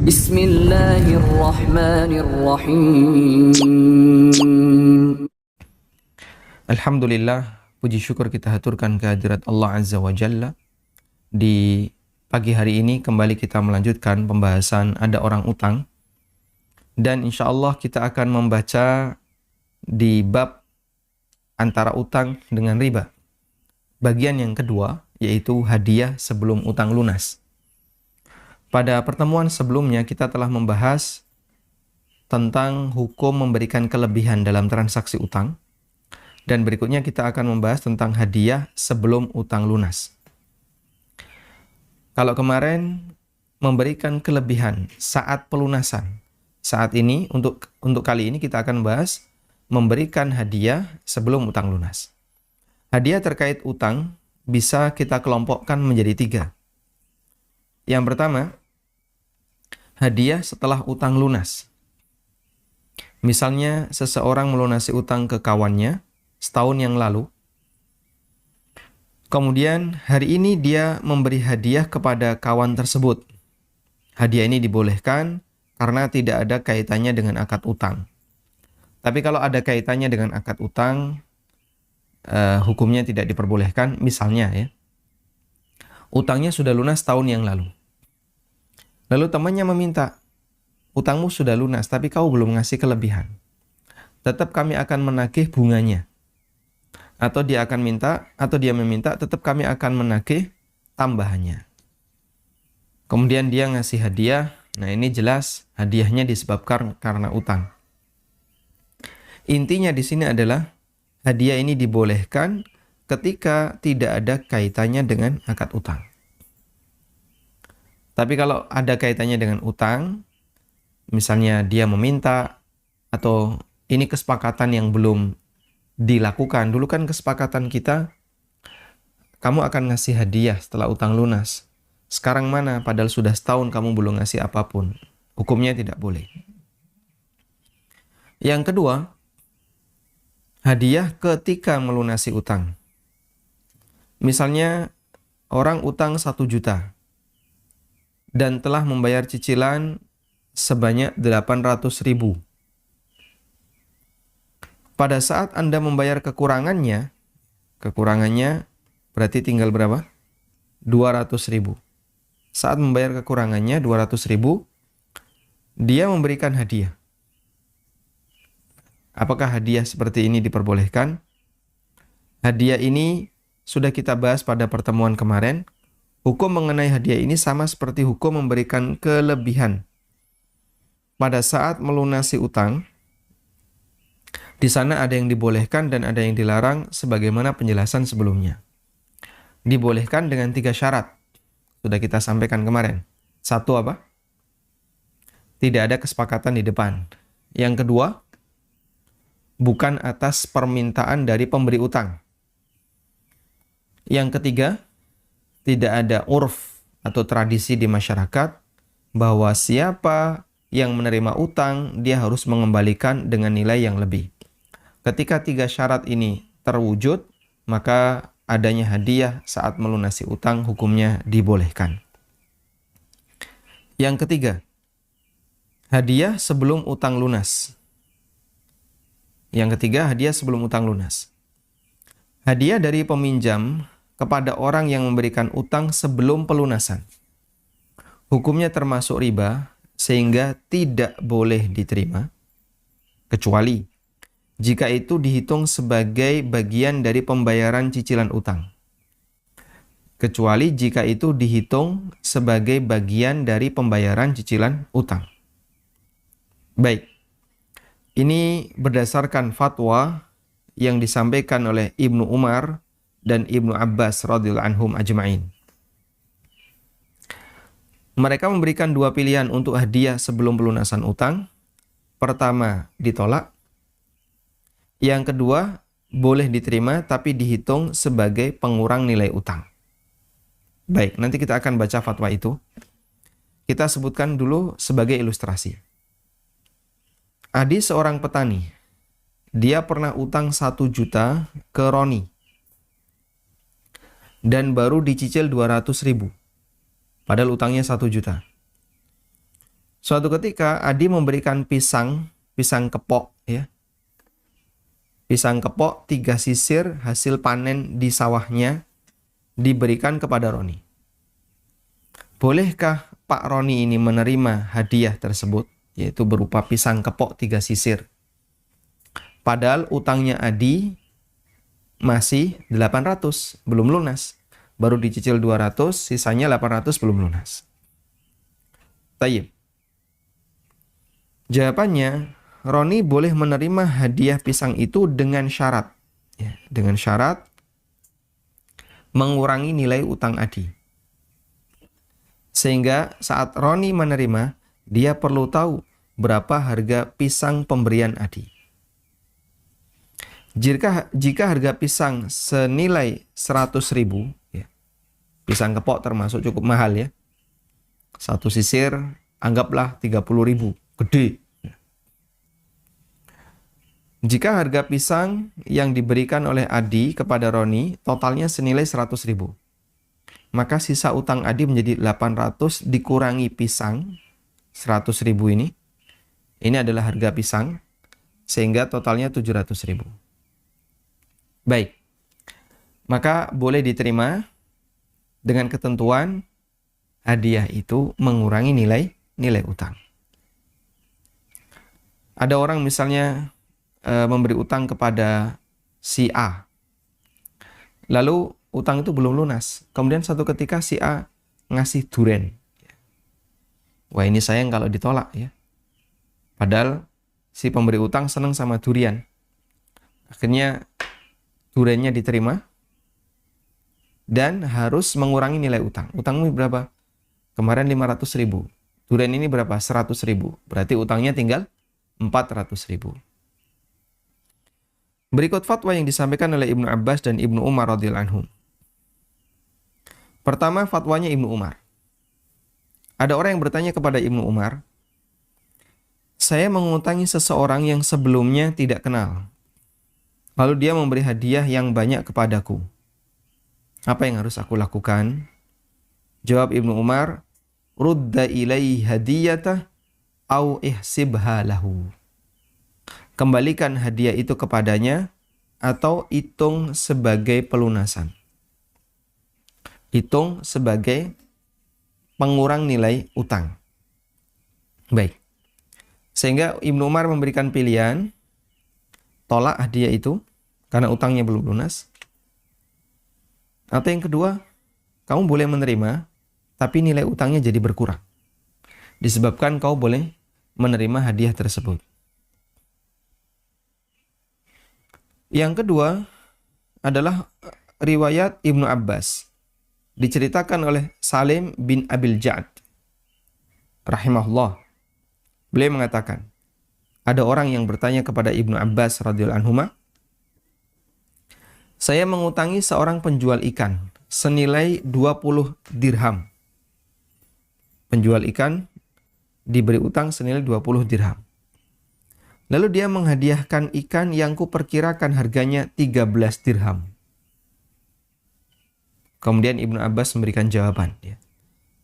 Bismillahirrahmanirrahim. Alhamdulillah, puji syukur kita haturkan kehadirat Allah Azza wa Jalla. Di pagi hari ini kembali kita melanjutkan pembahasan ada orang utang. Dan insya Allah kita akan membaca di bab antara utang dengan riba. Bagian yang kedua, yaitu hadiah sebelum utang lunas. Pada pertemuan sebelumnya kita telah membahas tentang hukum memberikan kelebihan dalam transaksi utang. Dan berikutnya kita akan membahas tentang hadiah sebelum utang lunas. Kalau kemarin memberikan kelebihan saat pelunasan. Saat ini, untuk kali ini kita akan bahas memberikan hadiah sebelum utang lunas. Hadiah terkait utang bisa kita kelompokkan menjadi 3. Yang pertama, hadiah setelah utang lunas. Misalnya seseorang melunasi utang ke kawannya setahun yang lalu. Kemudian hari ini dia memberi hadiah kepada kawan tersebut. Hadiah ini dibolehkan karena tidak ada kaitannya dengan akad utang. Tapi kalau ada kaitannya dengan akad utang, hukumnya tidak diperbolehkan. Misalnya ya, utangnya sudah lunas tahun yang lalu. Lalu temannya meminta, utangmu sudah lunas tapi kau belum ngasih kelebihan. Tetap kami akan menagih bunganya. Atau dia meminta, tetap kami akan menagih tambahannya. Kemudian dia ngasih hadiah. Nah, ini jelas hadiahnya disebabkan karena utang. Intinya di sini adalah hadiah ini dibolehkan ketika tidak ada kaitannya dengan akad utang. Tapi kalau ada kaitannya dengan utang, misalnya dia meminta atau ini kesepakatan yang belum dilakukan. Dulu kan kesepakatan kita, kamu akan ngasih hadiah setelah utang lunas. Sekarang mana? Padahal sudah setahun kamu belum ngasih apapun. Hukumnya tidak boleh. Yang kedua, hadiah ketika melunasi utang. Misalnya orang utang 1 juta dan telah membayar cicilan sebanyak 800.000. Pada saat Anda membayar kekurangannya berarti tinggal berapa? 200.000. Saat membayar kekurangannya 200.000, dia memberikan hadiah. Apakah hadiah seperti ini diperbolehkan? Hadiah ini sudah kita bahas pada pertemuan kemarin. Hukum mengenai hadiah ini sama seperti hukum memberikan kelebihan. Pada saat melunasi utang, di sana ada yang dibolehkan dan ada yang dilarang sebagaimana penjelasan sebelumnya. Dibolehkan dengan 3 syarat. Sudah kita sampaikan kemarin. 1 apa? Tidak ada kesepakatan di depan. Yang kedua, bukan atas permintaan dari pemberi utang. Yang ketiga, tidak ada urf atau tradisi di masyarakat bahwa siapa yang menerima utang, dia harus mengembalikan dengan nilai yang lebih. Ketika 3 syarat ini terwujud, maka adanya hadiah saat melunasi utang hukumnya dibolehkan. Yang ketiga, hadiah sebelum utang lunas. Yang ketiga, hadiah sebelum utang lunas. Hadiah dari peminjam kepada orang yang memberikan utang sebelum pelunasan. Hukumnya termasuk riba sehingga tidak boleh diterima, kecuali jika itu dihitung sebagai bagian dari pembayaran cicilan utang. Kecuali jika itu dihitung sebagai bagian dari pembayaran cicilan utang. Baik, ini berdasarkan fatwa yang disampaikan oleh Ibnu Umar dan Ibnu Abbas radhiyallahu anhum ajma'in. Mereka memberikan 2 pilihan untuk hadiah sebelum pelunasan utang. Pertama, ditolak. Yang kedua, boleh diterima tapi dihitung sebagai pengurang nilai utang. Baik, nanti kita akan baca fatwa itu. Kita sebutkan dulu sebagai ilustrasi. Adi seorang petani. Dia pernah utang 1 juta ke Roni. Dan baru dicicil 200.000. Padahal utangnya 1 juta. Suatu ketika Adi memberikan pisang kepok ya. Pisang kepok 3 sisir hasil panen di sawahnya diberikan kepada Roni. Bolehkah Pak Roni ini menerima hadiah tersebut, yaitu berupa pisang kepok 3 sisir? Padahal utangnya Adi masih 800, belum lunas. Baru dicicil 200, sisanya 800 belum lunas. Tayyib. Jawabannya, Roni boleh menerima hadiah pisang itu dengan syarat. Ya, dengan syarat mengurangi nilai utang Adi. Sehingga saat Roni menerima, dia perlu tahu berapa harga pisang pemberian Adi. Jika harga pisang senilai 100.000, ya, pisang kepok termasuk cukup mahal ya. Satu sisir anggaplah 30.000, gede. Jika harga pisang yang diberikan oleh Adi kepada Roni totalnya senilai 100.000, maka sisa utang Adi menjadi 800 dikurangi pisang 100.000 ini. Ini adalah harga pisang, sehingga totalnya 700.000. Baik, maka boleh diterima dengan ketentuan hadiah itu mengurangi nilai utang. Ada orang misalnya memberi utang kepada si A, lalu utang itu belum lunas. Kemudian satu ketika si A ngasih duren. Wah, ini sayang kalau ditolak ya. Padahal si pemberi utang senang sama durian. Akhirnya durennya diterima dan harus mengurangi nilai utang. Utangmu berapa? Kemarin 500.000. Duren ini berapa? 100.000. Berarti utangnya tinggal 400.000. Berikut fatwa yang disampaikan oleh Ibnu Abbas dan Ibnu Umar radhiyallahu anhum. Pertama, fatwanya Ibnu Umar. Ada orang yang bertanya kepada Ibnu Umar, saya mengutangi seseorang yang sebelumnya tidak kenal. Lalu dia memberi hadiah yang banyak kepadaku. Apa yang harus aku lakukan? Jawab Ibnu Umar, rudda ilaihi hadiyatah au ihsibha lahu. Kembalikan hadiah itu kepadanya atau hitung sebagai pelunasan. Hitung sebagai pengurang nilai utang. Baik. Sehingga Ibnu Umar memberikan pilihan, tolak hadiah itu karena utangnya belum lunas. Atau yang kedua, kamu boleh menerima, tapi nilai utangnya jadi berkurang. Disebabkan kau boleh menerima hadiah tersebut. Yang kedua adalah riwayat Ibnu Abbas. Diceritakan oleh Salim bin Abil Ja'ad rahimahullah. Beliau mengatakan, ada orang yang bertanya kepada Ibnu Abbas radhiyallahu anhuma, saya mengutangi seorang penjual ikan senilai 20 dirham. Penjual ikan diberi utang senilai 20 dirham. Lalu dia menghadiahkan ikan yang kuperkirakan harganya 13 dirham. Kemudian Ibnu Abbas memberikan jawaban. Ya.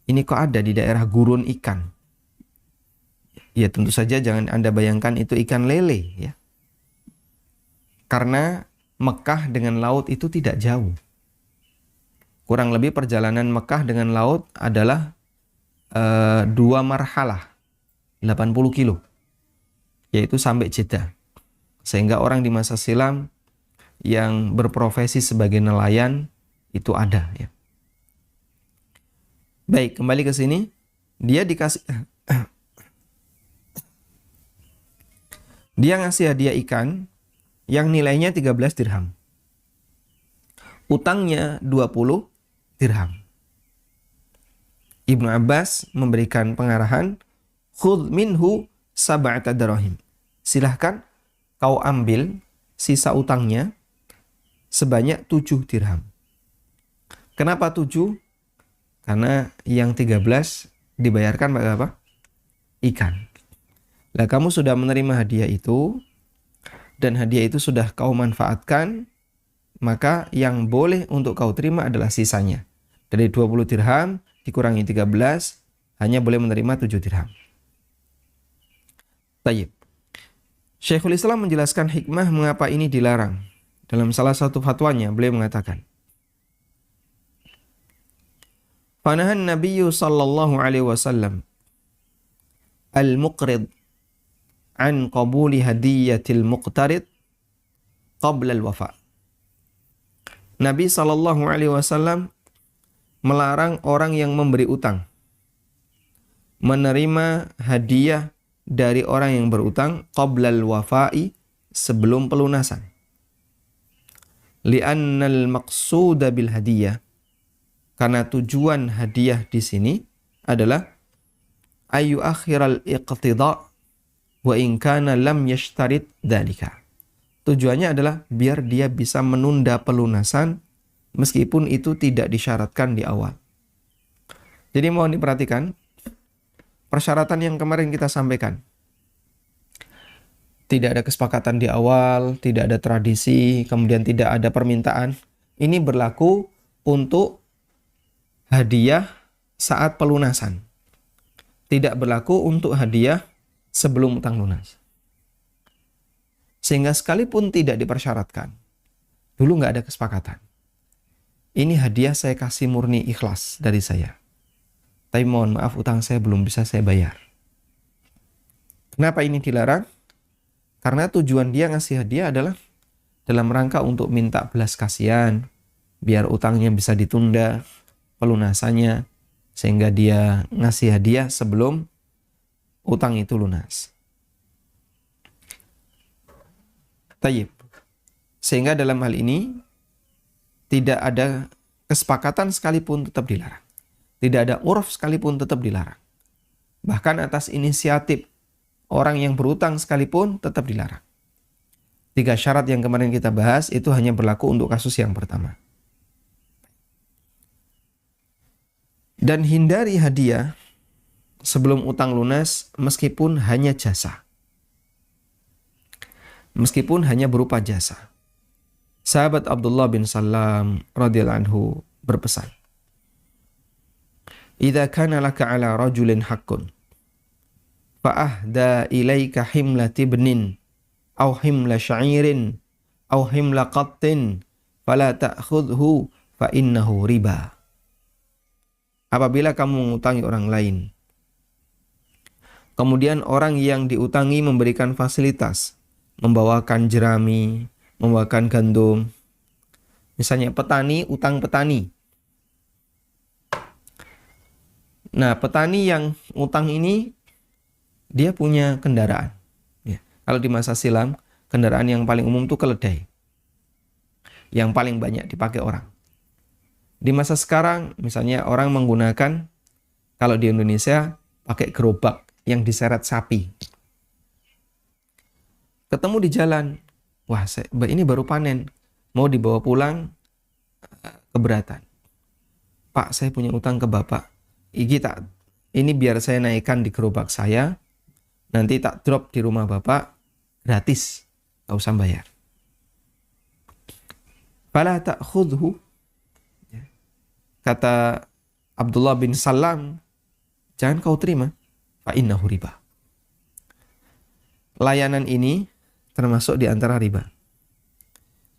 Ini kok ada di daerah gurun ikan? Ya tentu saja jangan Anda bayangkan itu ikan lele. Ya. Karena Mekah dengan laut itu tidak jauh. Kurang lebih perjalanan Mekah dengan laut adalah 2 marhalah, 80 kilo. Yaitu sampai Jeddah. Sehingga orang di masa silam yang berprofesi sebagai nelayan itu ada ya. Baik, kembali ke sini. Dia ngasih hadiah ikan yang nilainya 13 dirham. Utangnya 20 dirham. Ibnu Abbas memberikan pengarahan, khudh minhu sab'ata darahim. Silahkan kau ambil sisa utangnya sebanyak 7 dirham. Kenapa 7? Karena yang 13 dibayarkan pakai apa? Ikan. Lah kamu sudah menerima hadiah itu dan hadiah itu sudah kau manfaatkan, maka yang boleh untuk kau terima adalah sisanya. Dari 20 dirham dikurangi 13 hanya boleh menerima 7 dirham. Tayyib. Syekhul Islam menjelaskan hikmah mengapa ini dilarang. Dalam salah satu fatwanya beliau mengatakan, Fanahan Nabiyyu sallallahu alaihi wasallam al-muqrid an qabuli hadiyatil muqtarid qabla al-wafa. Nabi sallallahu alaihi wasallam melarang orang yang memberi utang menerima hadiah dari orang yang berutang qabla al-wafa'i, sebelum pelunasan. Li'annal maqsuda bil hadiyah, karena tujuan hadiah di sini adalah ayu akhiral iqtida wa in kana lam yashtarit dzalika. Tujuannya adalah biar dia bisa menunda pelunasan meskipun itu tidak disyaratkan di awal. Jadi mohon diperhatikan persyaratan yang kemarin kita sampaikan. Tidak ada kesepakatan di awal, tidak ada tradisi, kemudian tidak ada permintaan. Ini berlaku untuk hadiah saat pelunasan. Tidak berlaku untuk hadiah sebelum utang lunas. Sehingga sekalipun tidak dipersyaratkan, dulu nggak ada kesepakatan. Ini hadiah saya kasih murni ikhlas dari saya. Tapi mohon maaf, utang saya belum bisa saya bayar. Kenapa ini dilarang? Karena tujuan dia ngasih hadiah adalah dalam rangka untuk minta belas kasihan, biar utangnya bisa ditunda pelunasannya, sehingga dia ngasih hadiah sebelum utang itu lunas. Tayyib. Sehingga dalam hal ini tidak ada kesepakatan sekalipun tetap dilarang. Tidak ada urf sekalipun tetap dilarang. Bahkan atas inisiatif orang yang berutang sekalipun tetap dilarang. 3 syarat yang kemarin kita bahas itu hanya berlaku untuk kasus yang pertama. Dan hindari hadiah sebelum utang lunas meskipun hanya jasa. Meskipun hanya berupa jasa. Sahabat Abdullah bin Salam radhiyallahu anhu berpesan, "Idza kana laka 'ala rajulin haqqun fa'ahda ilaika himla tibnin aw himla sya'irin aw himla qattin fala ta'khudhu fa innahu riba." Apabila kamu mengutangi orang lain, kemudian orang yang diutangi memberikan fasilitas, membawakan jerami, membawakan gandum. Misalnya petani utang petani. Nah, petani yang utang ini dia punya kendaraan. Ya. Kalau di masa silam, kendaraan yang paling umum itu keledai. Yang paling banyak dipakai orang. Di masa sekarang, misalnya orang menggunakan, kalau di Indonesia, pakai gerobak yang diseret sapi. Ketemu di jalan, wah ini baru panen, mau dibawa pulang, keberatan. Pak, saya punya utang ke Bapak. Ini biar saya naikkan di gerobak saya, nanti tak drop di rumah Bapak, gratis, gak usah bayar. Fala ta'khudhu, kata Abdullah bin Salam, jangan kau terima, fa innahu riba. Layanan ini termasuk di antara riba.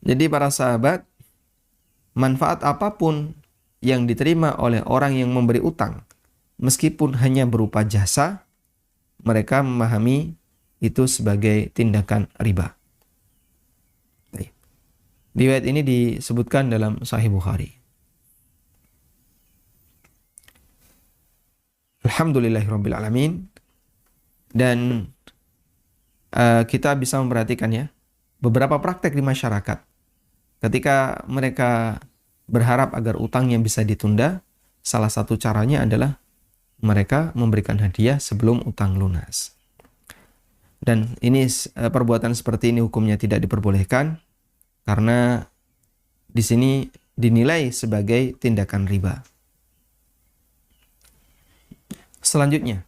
Jadi para sahabat, manfaat apapun yang diterima oleh orang yang memberi utang, meskipun hanya berupa jasa, mereka memahami itu sebagai tindakan riba. Riwayat ini disebutkan dalam Sahih Bukhari. Alhamdulillahirabbil alamin. Dan kita bisa memperhatikan ya, beberapa praktek di masyarakat ketika mereka berharap agar utangnya bisa ditunda, salah satu caranya adalah mereka memberikan hadiah sebelum utang lunas. Dan ini perbuatan seperti ini hukumnya tidak diperbolehkan karena di sini dinilai sebagai tindakan riba. Selanjutnya,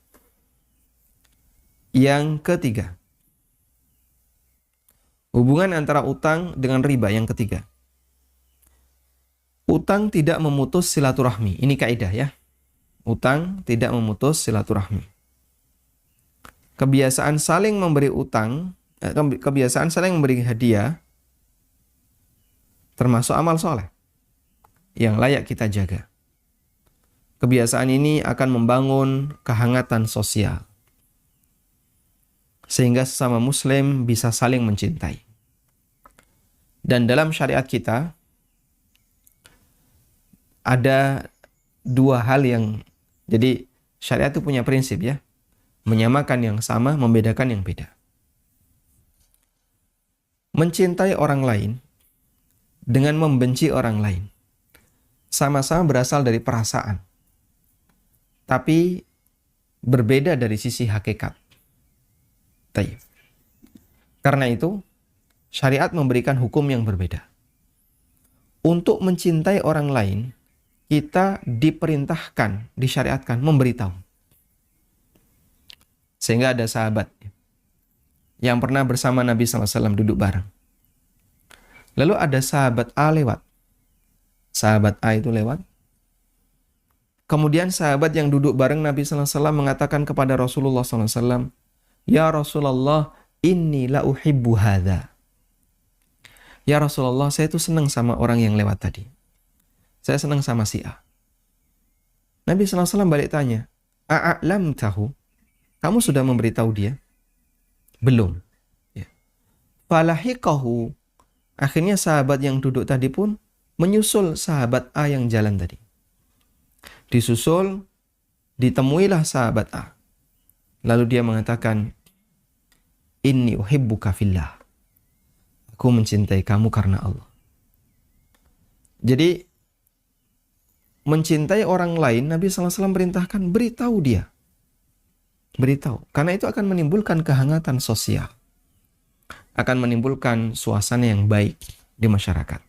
yang ketiga, hubungan antara utang dengan riba yang ketiga. Utang tidak memutus silaturahmi. Ini kaidah ya. Utang tidak memutus silaturahmi. kebiasaan saling memberi utang, kebiasaan saling memberi hadiah termasuk amal soleh yang layak kita jaga. Kebiasaan ini akan membangun kehangatan sosial sehingga sesama muslim bisa saling mencintai. Dan dalam syariat kita ada dua hal yang, jadi syariat itu punya prinsip ya, menyamakan yang sama, membedakan yang beda. Mencintai orang lain dengan membenci orang lain sama-sama berasal dari perasaan, tapi berbeda dari sisi hakikat. Taib. Karena itu, syariat memberikan hukum yang berbeda. Untuk mencintai orang lain, kita diperintahkan, disyariatkan, memberitahu. Sehingga ada sahabat yang pernah bersama Nabi SAW duduk bareng. Lalu ada sahabat A lewat. Sahabat A itu lewat. Kemudian sahabat yang duduk bareng Nabi SAW mengatakan kepada Rasulullah SAW, "Ya Rasulullah, inni la uhibbu hadha." Ya Rasulullah, saya itu senang sama orang yang lewat tadi. Saya senang sama si A. Nabi SAW balik tanya, "A'lam tahu? Kamu sudah memberitahu dia?" Belum. Ya. Falahiqahu. Akhirnya sahabat yang duduk tadi pun menyusul sahabat A yang jalan tadi. Disusul, ditemuilah sahabat A. Lalu dia mengatakan, "Inni uhibbuka fillah." Aku mencintai kamu karena Allah. Jadi, mencintai orang lain, Nabi SAW perintahkan, beritahu dia. Beritahu. Karena itu akan menimbulkan kehangatan sosial. Akan menimbulkan suasana yang baik di masyarakat.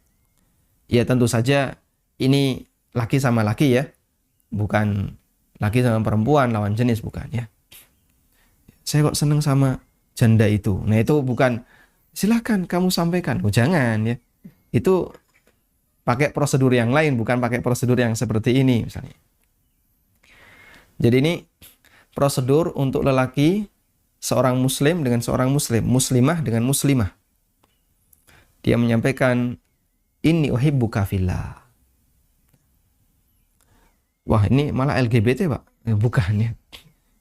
Ya tentu saja, ini laki sama laki ya. Bukan laki sama perempuan, lawan jenis, bukan ya. Saya kok senang sama janda itu. Nah itu bukan, silakan kamu sampaikan. Oh jangan ya. Itu pakai prosedur yang lain, bukan pakai prosedur yang seperti ini misalnya. Jadi ini prosedur untuk lelaki, seorang muslim dengan seorang muslim, muslimah dengan muslimah. Dia menyampaikan, "Inni uhibbuka fillah." Wah ini malah LGBT Pak. Bukan ya.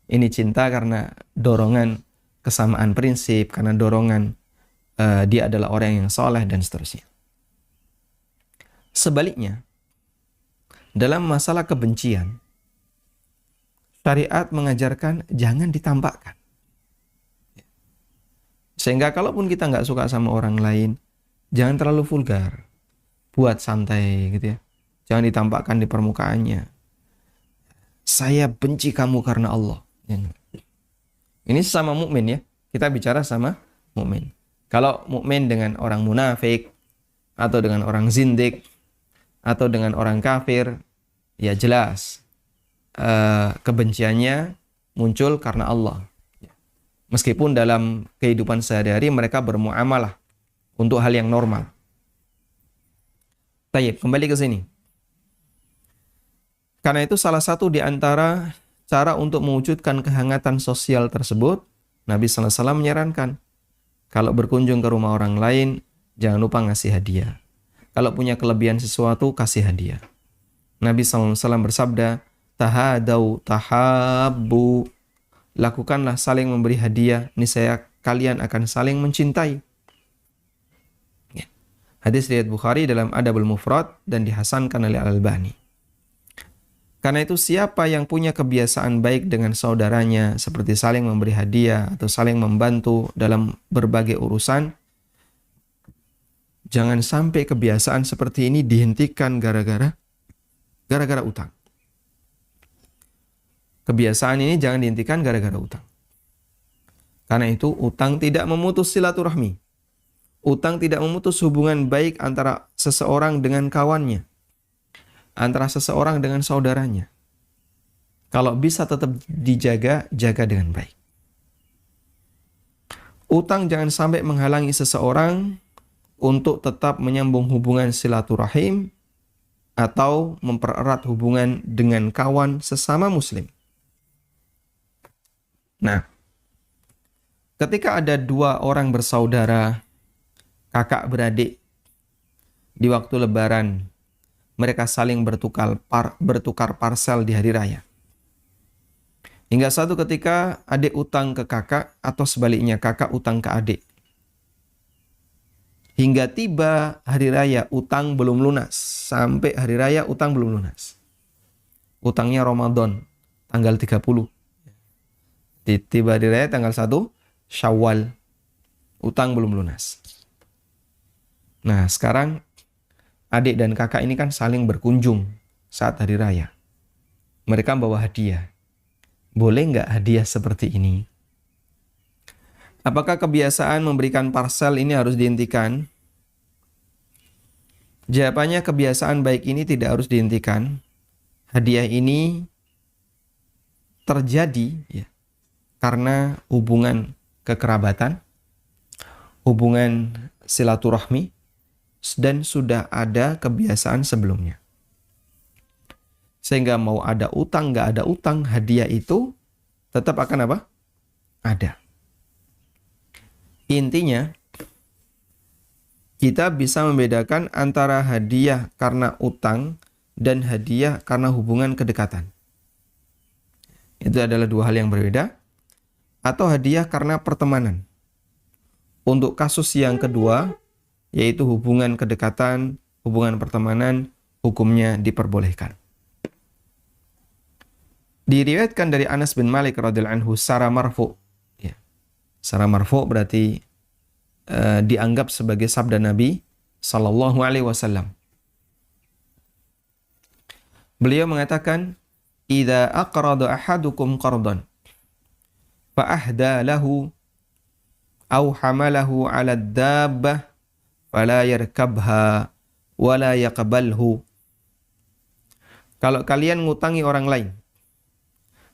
Ini cinta karena dorongan kesamaan prinsip, karena dorongan dia adalah orang yang soleh dan seterusnya. Sebaliknya, dalam masalah kebencian, syariat mengajarkan jangan ditampakkan. Sehingga kalaupun kita nggak suka sama orang lain, jangan terlalu vulgar. Buat santai gitu ya. Jangan ditampakkan di permukaannya. Saya benci kamu karena Allah. Ini sesama mukmin ya. Kita bicara sama mukmin. Kalau mukmin dengan orang munafik, atau dengan orang zindik, atau dengan orang kafir, ya jelas kebenciannya muncul karena Allah. Meskipun dalam kehidupan sehari-hari mereka bermuamalah untuk hal yang normal. Tayyib, kembali ke sini. Karena itu salah satu di antara cara untuk mewujudkan kehangatan sosial tersebut, Nabi SAW menyarankan, kalau berkunjung ke rumah orang lain, jangan lupa ngasih hadiah. Kalau punya kelebihan sesuatu, kasih hadiah. Nabi SAW bersabda, "Tahadau tahabbu." Lakukanlah saling memberi hadiah, niscaya kalian akan saling mencintai. Ya. Hadis riwayat Bukhari dalam Adabul Mufrad dan dihasankan oleh Al-Albani. Karena itu siapa yang punya kebiasaan baik dengan saudaranya, seperti saling memberi hadiah atau saling membantu dalam berbagai urusan, jangan sampai kebiasaan seperti ini dihentikan gara-gara utang. Kebiasaan ini jangan dihentikan gara-gara utang. Karena itu utang tidak memutus silaturahmi. Utang tidak memutus hubungan baik antara seseorang dengan kawannya. Antara seseorang dengan saudaranya. Kalau bisa tetap dijaga, jaga dengan baik. Utang jangan sampai menghalangi seseorang untuk tetap menyambung hubungan silaturahim atau mempererat hubungan dengan kawan sesama muslim. Nah, Ketika ada dua orang bersaudara, kakak beradik, di waktu Lebaran, mereka saling bertukar parsel di hari raya. Hingga satu ketika adik utang ke kakak atau sebaliknya kakak utang ke adik. Hingga tiba hari raya utang belum lunas. Sampai hari raya utang belum lunas. Utangnya Ramadan tanggal 30. Tiba hari raya tanggal 1 Syawal. Utang belum lunas. Nah sekarang adik dan kakak ini kan saling berkunjung saat hari raya. Mereka bawa hadiah. Boleh nggak hadiah seperti ini? Apakah kebiasaan memberikan parsel ini harus dihentikan? Jawabannya kebiasaan baik ini tidak harus dihentikan. Hadiah ini terjadi ya, karena hubungan kekerabatan, hubungan silaturahmi, dan sudah ada kebiasaan sebelumnya. Sehingga mau ada utang, nggak ada utang, hadiah itu tetap akan apa? Ada. Intinya, kita bisa membedakan antara hadiah karena utang dan hadiah karena hubungan kedekatan. Itu adalah dua hal yang berbeda. Atau hadiah karena pertemanan. Untuk kasus yang kedua, yaitu hubungan kedekatan, hubungan pertemanan, hukumnya diperbolehkan. Diriwayatkan dari Anas bin Malik radhiyallahu anhu secara marfu. Ya. Secara marfu berarti dianggap sebagai sabda Nabi sallallahu alaihi wasallam. Beliau mengatakan, "Idza aqrada ahadukum qardan fa ahda lahu aw hamalahu 'ala ad-dabbah fala yarkabha wa la yaqbalhu." Kalau kalian ngutangi orang lain,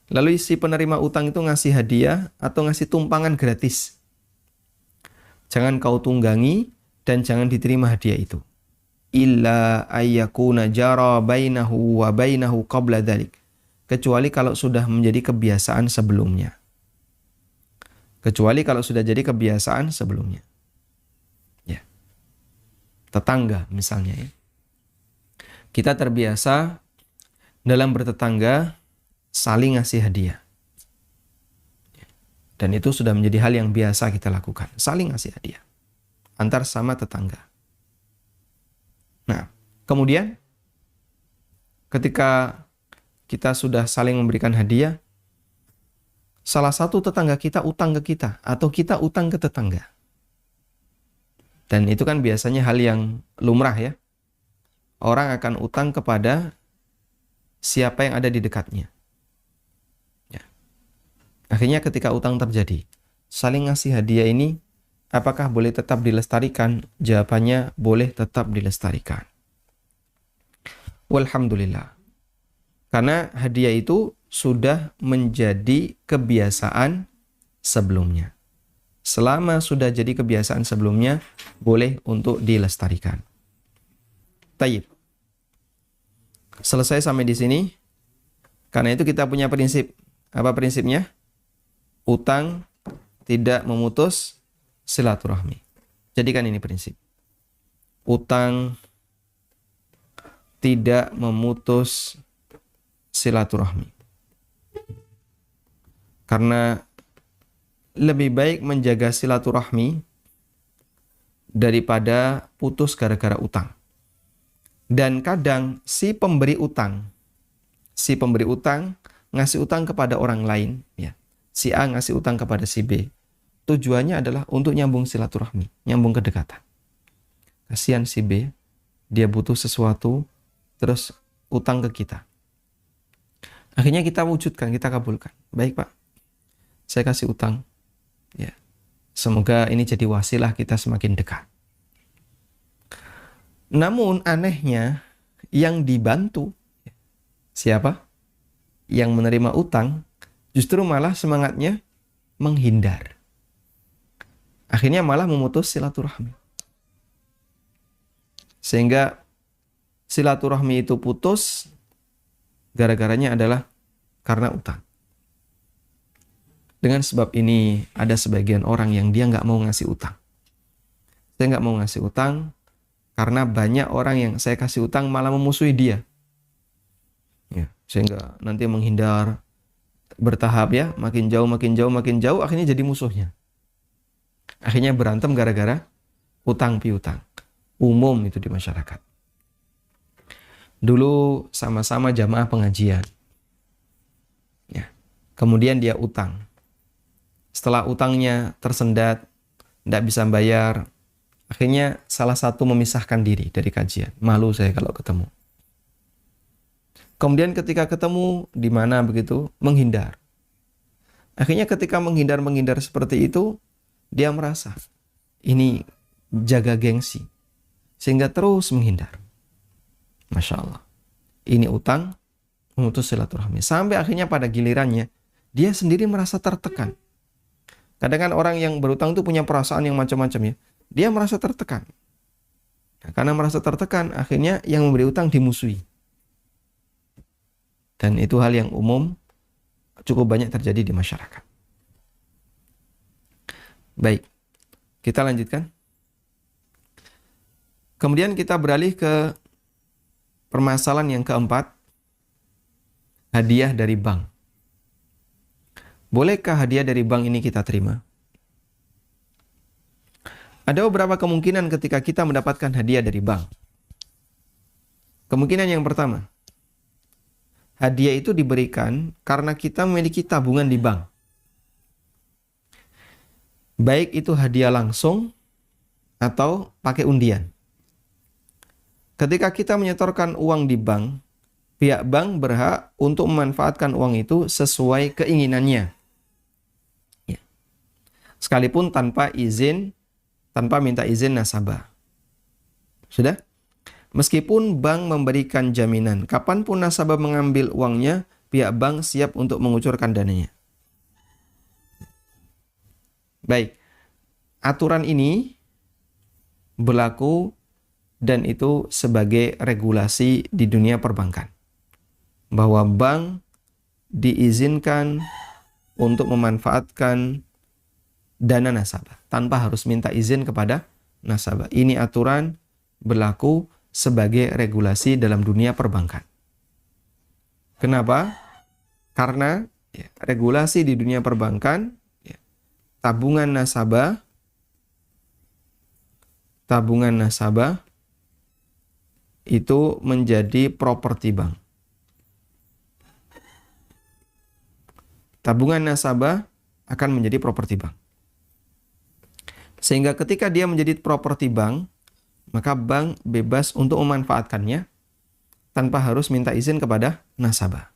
lalu si penerima utang itu ngasih hadiah atau ngasih tumpangan gratis, jangan kau tunggangi dan jangan diterima hadiah itu. Illa ayyakuna jara bainahu wa bainahu qabla dzalik. Kecuali kalau sudah menjadi kebiasaan sebelumnya. Kecuali kalau sudah jadi kebiasaan sebelumnya. Ya. Tetangga misalnya ya. Kita terbiasa dalam bertetangga saling ngasih hadiah. Dan itu sudah menjadi hal yang biasa kita lakukan. Saling ngasih hadiah. Antar sama tetangga. Nah, kemudian ketika kita sudah saling memberikan hadiah, salah satu tetangga kita utang ke kita, atau kita utang ke tetangga. Dan itu kan biasanya hal yang lumrah ya. Orang akan utang kepada siapa yang ada di dekatnya. Akhirnya ketika utang terjadi, saling ngasih hadiah ini, apakah boleh tetap dilestarikan? Jawabannya boleh tetap dilestarikan. Walhamdulillah. Karena hadiah itu sudah menjadi kebiasaan sebelumnya. Selama sudah jadi kebiasaan sebelumnya, boleh untuk dilestarikan. Tayyib. Selesai sampai di sini. Karena itu kita punya prinsip. Apa prinsipnya? Utang tidak memutus silaturahmi. Jadikan ini prinsip. Utang tidak memutus silaturahmi. Karena lebih baik menjaga silaturahmi daripada putus gara-gara utang. Dan kadang si pemberi utang ngasih utang kepada orang lain, ya. Si A ngasih utang kepada si B. Tujuannya adalah untuk nyambung silaturahmi, nyambung kedekatan. Kasihan si B, dia butuh sesuatu, terus utang ke kita. Akhirnya kita wujudkan, kita kabulkan. Baik Pak, saya kasih utang. Ya. Semoga ini jadi wasilah kita semakin dekat. Namun anehnya, yang dibantu, siapa? Yang menerima utang, justru malah semangatnya menghindar. Akhirnya malah memutus silaturahmi. Sehingga silaturahmi itu putus, gara-garanya adalah karena utang. Dengan sebab ini, ada sebagian orang yang dia nggak mau ngasih utang. Saya nggak mau ngasih utang karena banyak orang yang saya kasih utang malah memusuhi dia. Ya, sehingga nanti menghindar bertahap ya, makin jauh, akhirnya jadi musuhnya. Akhirnya berantem gara-gara utang piutang. Umum itu di masyarakat. Dulu sama-sama jamaah pengajian. Ya. Kemudian dia utang. Setelah utangnya tersendat, tidak bisa bayar, akhirnya salah satu memisahkan diri dari kajian. Malu saya kalau ketemu. Kemudian ketika ketemu, di mana begitu? Menghindar. Akhirnya ketika menghindar seperti itu, dia merasa ini jaga gengsi. Sehingga terus menghindar. Masya Allah. Ini utang, memutus silaturahmi. Sampai akhirnya pada gilirannya, dia sendiri merasa tertekan. Kadang kan orang yang berutang itu punya perasaan yang macam-macam ya. Dia merasa tertekan. Nah, karena merasa tertekan, akhirnya yang memberi utang dimusuhi. Dan itu hal yang umum, cukup banyak terjadi di masyarakat. Baik, kita lanjutkan. Kemudian kita beralih ke permasalahan yang keempat, hadiah dari bank. Bolehkah hadiah dari bank ini kita terima? Ada beberapa kemungkinan ketika kita mendapatkan hadiah dari bank. Kemungkinan yang pertama, hadiah itu diberikan karena kita memiliki tabungan di bank. Baik itu hadiah langsung atau pakai undian. Ketika kita menyetorkan uang di bank, pihak bank berhak untuk memanfaatkan uang itu sesuai keinginannya. Ya. Sekalipun tanpa minta izin nasabah. Sudah? Meskipun bank memberikan jaminan, kapanpun nasabah mengambil uangnya, pihak bank siap untuk mengucurkan dananya. Baik, aturan ini berlaku dan itu sebagai regulasi di dunia perbankan. Bahwa bank diizinkan untuk memanfaatkan dana nasabah tanpa harus minta izin kepada nasabah. Ini aturan berlaku sebagai regulasi dalam dunia perbankan. Kenapa? Karena regulasi di dunia perbankan, tabungan nasabah itu menjadi properti bank. Tabungan nasabah akan menjadi properti bank. Sehingga ketika dia menjadi properti bank, maka bank bebas untuk memanfaatkannya tanpa harus minta izin kepada nasabah.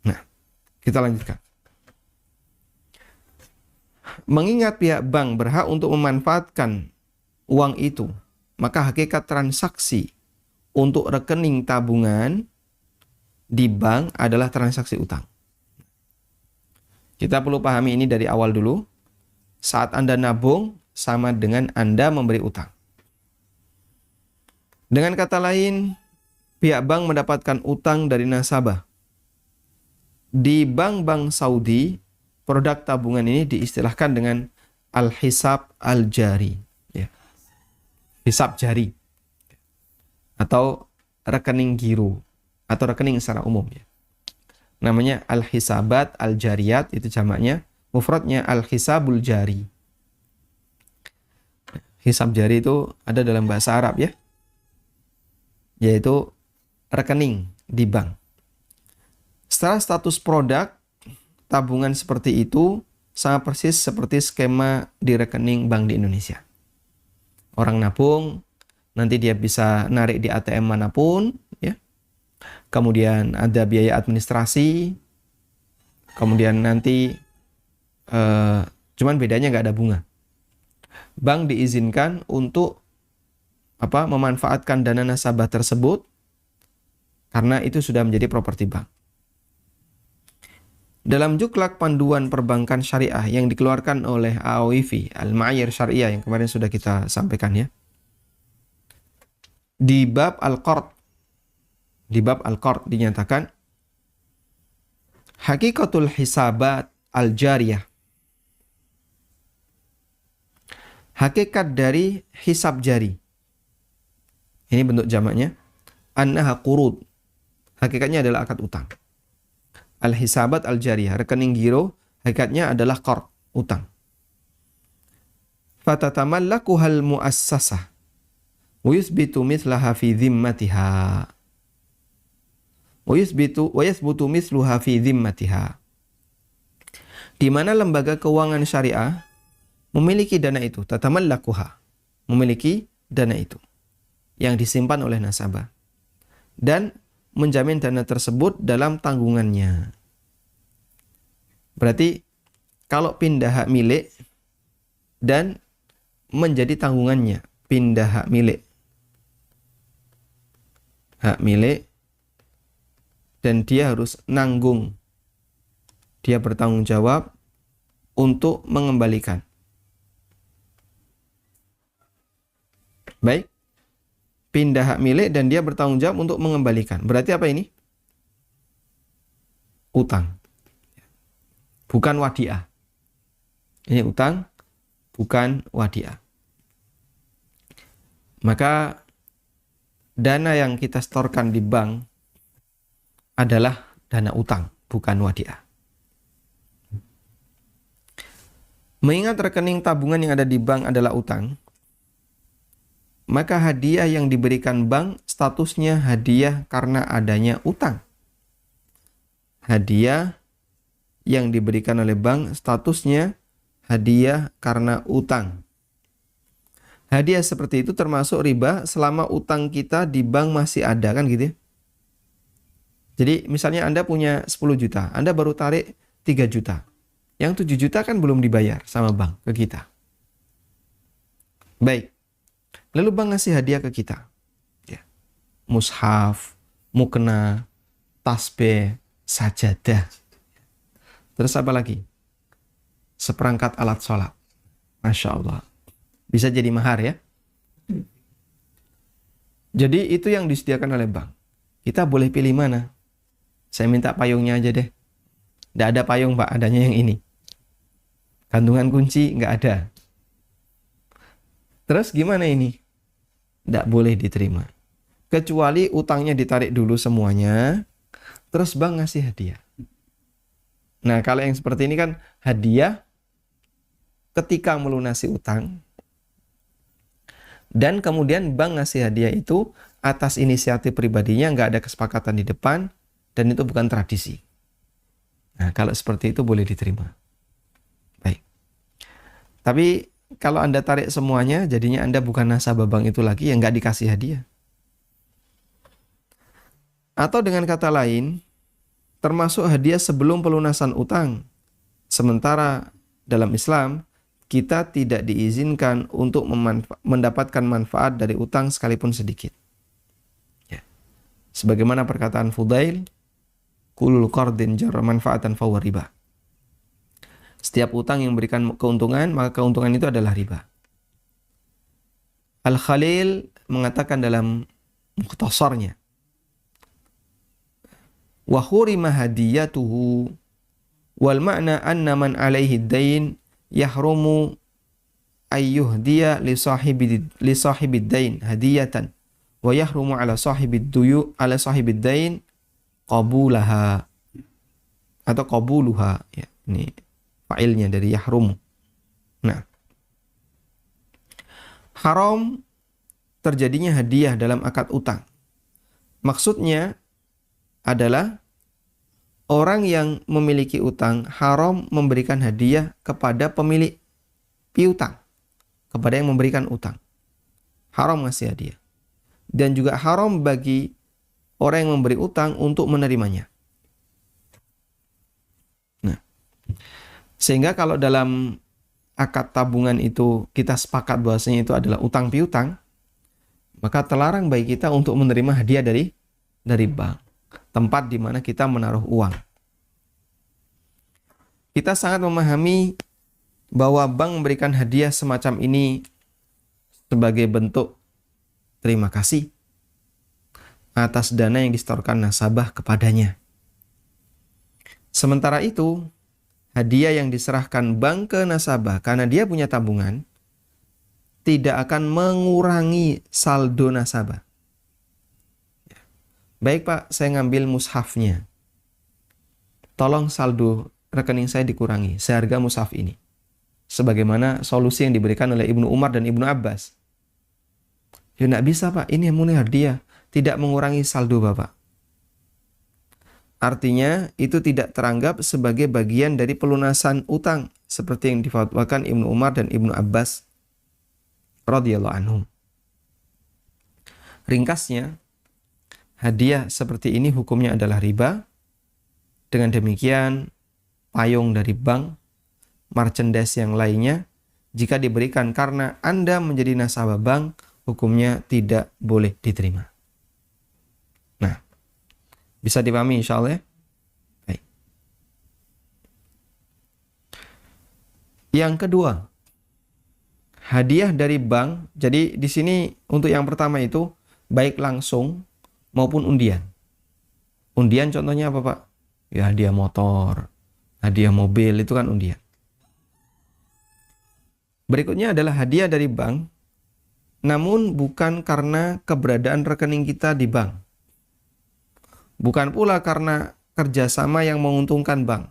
Nah, kita lanjutkan. Mengingat pihak bank berhak untuk memanfaatkan uang itu, maka hakikat transaksi untuk rekening tabungan di bank adalah transaksi utang. Kita perlu pahami ini dari awal dulu. Saat Anda nabung, sama dengan Anda memberi utang. Dengan kata lain, pihak bank mendapatkan utang dari nasabah. Di bank-bank Saudi, produk tabungan ini diistilahkan dengan al-hisab al-jari. Ya. Hisab jari. Atau rekening giro. Atau rekening secara umum. Ya. Namanya al-hisabat al-jariyat, itu jamaknya. Mufradnya al-hisabul jari. Hisab jari itu ada dalam bahasa Arab ya. Yaitu rekening di bank. Setelah status produk, tabungan seperti itu sama persis seperti skema di rekening bank di Indonesia. Orang nabung, nanti dia bisa narik di ATM manapun, ya. Kemudian ada biaya administrasi, kemudian nanti cuman bedanya nggak ada bunga. Bank diizinkan untuk memanfaatkan dana nasabah tersebut karena itu sudah menjadi properti bank. Dalam Juklak Panduan Perbankan Syariah yang dikeluarkan oleh AOIV, Al-Ma'ayir Syariah yang kemarin sudah kita sampaikan ya. Di bab Al-Qard dinyatakan hakikatul hisabat al-jariyah. Hakikat dari hisab jari. Ini bentuk jamaknya. Annaha qurud. Hakikatnya adalah akad utang. Al-hisabat al-jariyah. Rekening giro. Hakikatnya adalah qard. Utang. Fatatamallakuhal muassasah. Wa yuthbitu mithlaha fi dhimmatiha. Wa yathbutu mithluha fi dhimmatiha. Di mana lembaga keuangan syariah memiliki dana itu, tatamallakuha, memiliki dana itu yang disimpan oleh nasabah dan menjamin dana tersebut dalam tanggungannya. Berarti kalau pindah hak milik dan menjadi tanggungannya, pindah hak milik dan dia harus nanggung, dia bertanggung jawab untuk mengembalikan. Baik, pindah hak milik dan dia bertanggung jawab untuk mengembalikan. Berarti apa ini? Utang. Bukan wadiah. Ini utang, bukan wadiah. Maka dana yang kita setorkan di bank adalah dana utang, bukan wadiah. Mengingat rekening tabungan yang ada di bank adalah utang, maka hadiah yang diberikan bank statusnya hadiah karena adanya utang. Hadiah yang diberikan oleh bank statusnya hadiah karena utang. Hadiah seperti itu termasuk riba selama utang kita di bank masih ada, kan gitu ya. Jadi misalnya Anda punya 10 juta, Anda baru tarik 3 juta. Yang 7 juta kan belum dibayar sama bank ke kita. Baik. Lalu bank ngasih hadiah ke kita. Ya. Mushaf, mukena, tasbih, sajadah. Terus apa lagi? Seperangkat alat sholat. Masya Allah. Bisa jadi mahar ya. Jadi itu yang disediakan oleh bank. Kita boleh pilih mana? Saya minta payungnya aja deh. Nggak ada payung Pak, adanya yang ini. Gantungan kunci nggak ada. Terus gimana ini? Nggak boleh diterima. Kecuali utangnya ditarik dulu semuanya, terus bank ngasih hadiah. Nah, kalau yang seperti ini kan hadiah ketika melunasi utang, dan kemudian bank ngasih hadiah itu atas inisiatif pribadinya, nggak ada kesepakatan di depan, dan itu bukan tradisi. Nah, kalau seperti itu boleh diterima. Baik. Tapi kalau Anda tarik semuanya, jadinya Anda bukan nasabah bank itu lagi, yang nggak dikasih hadiah. Atau dengan kata lain, termasuk hadiah sebelum pelunasan utang. Sementara dalam Islam, kita tidak diizinkan untuk mendapatkan manfaat dari utang sekalipun sedikit. Ya. Sebagaimana perkataan Fudail, kulul qardin jarra manfaatan fahuwa riba. Setiap utang yang memberikan keuntungan, maka keuntungan itu adalah riba. Al-Khalil mengatakan dalam mukhtasarnya, wa hurima hadiyatuhu wal ma'na anna man alaihi dain yahrumu ayyuhdiya li sahibid dain hadiyatan wa yahrumu ala sahibid dain qabulaha atau qabuluha, ya, ini fa'ilnya dari yahrum. Nah, haram terjadinya hadiah dalam akad utang. Maksudnya adalah orang yang memiliki utang haram memberikan hadiah kepada pemilik piutang, kepada yang memberikan utang. Haram ngasih hadiah. Dan juga haram bagi orang yang memberi utang untuk menerimanya. Nah, sehingga kalau dalam akad tabungan itu kita sepakat bahwasanya itu adalah utang piutang, maka terlarang bagi kita untuk menerima hadiah dari bank, tempat di mana kita menaruh uang. Kita sangat memahami bahwa bank memberikan hadiah semacam ini sebagai bentuk terima kasih atas dana yang disetorkan nasabah kepadanya. Sementara itu, hadiah yang diserahkan bank ke nasabah karena dia punya tabungan tidak akan mengurangi saldo nasabah. Baik Pak, saya ngambil mushafnya. Tolong saldo rekening saya dikurangi seharga mushaf ini. Sebagaimana solusi yang diberikan oleh Ibnu Umar dan Ibnu Abbas. Ya nggak bisa Pak, ini yang murni hadiah. Tidak mengurangi saldo Bapak. Artinya itu tidak teranggap sebagai bagian dari pelunasan utang. Seperti yang difatwakan Ibnu Umar dan Ibnu Abbas radhiyallahu anhum. Ringkasnya, hadiah seperti ini hukumnya adalah riba. Dengan demikian, payung dari bank, merchandise yang lainnya, jika diberikan karena Anda menjadi nasabah bank, hukumnya tidak boleh diterima. Nah, bisa dipahami insya Allah ya? Baik. Yang kedua, hadiah dari bank. Jadi di sini untuk yang pertama itu baik langsung maupun undian. Undian contohnya apa Pak? Ya hadiah motor, hadiah mobil itu kan undian. Berikutnya adalah hadiah dari bank, namun bukan karena keberadaan rekening kita di bank. Bukan pula karena kerjasama yang menguntungkan bank,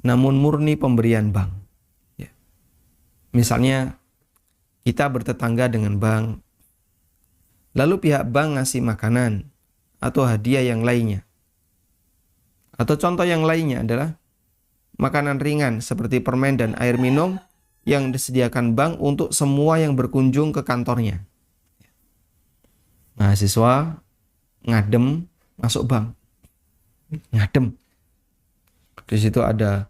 namun murni pemberian bank. Ya. Misalnya, kita bertetangga dengan bank, lalu pihak bank ngasih makanan atau hadiah yang lainnya. Atau contoh yang lainnya adalah makanan ringan seperti permen dan air minum yang disediakan bank untuk semua yang berkunjung ke kantornya. Mahasiswa ngadem masuk bank. Ngadem. Di situ ada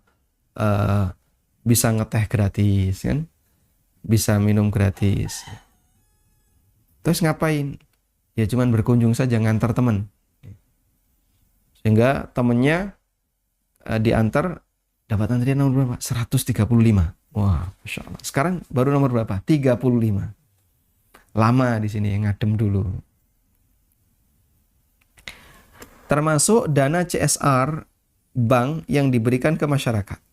bisa ngeteh gratis kan? Bisa minum gratis. Terus ngapain? Ya cuman berkunjung saja ngantar teman. Sehingga temennya diantar dapat antrian nomor berapa? 135. Wah, Masya Allah. Sekarang baru nomor berapa? 35. Lama di sini ngadem dulu. Termasuk dana CSR bank yang diberikan ke masyarakat.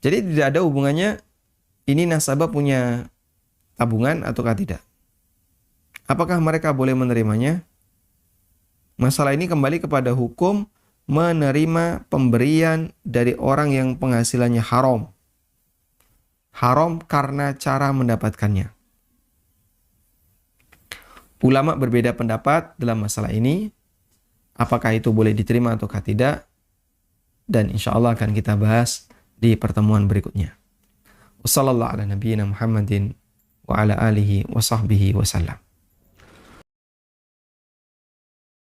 Jadi tidak ada hubungannya ini nasabah punya tabungan ataukah tidak. Apakah mereka boleh menerimanya? Masalah ini kembali kepada hukum menerima pemberian dari orang yang penghasilannya haram. Haram karena cara mendapatkannya. Ulama berbeda pendapat dalam masalah ini. Apakah itu boleh diterima ataukah tidak? Dan insya Allah akan kita bahas di pertemuan berikutnya. Wassallallahu ala nabiyyina Muhammadin wa ala alihi wa sahbihi wasallam.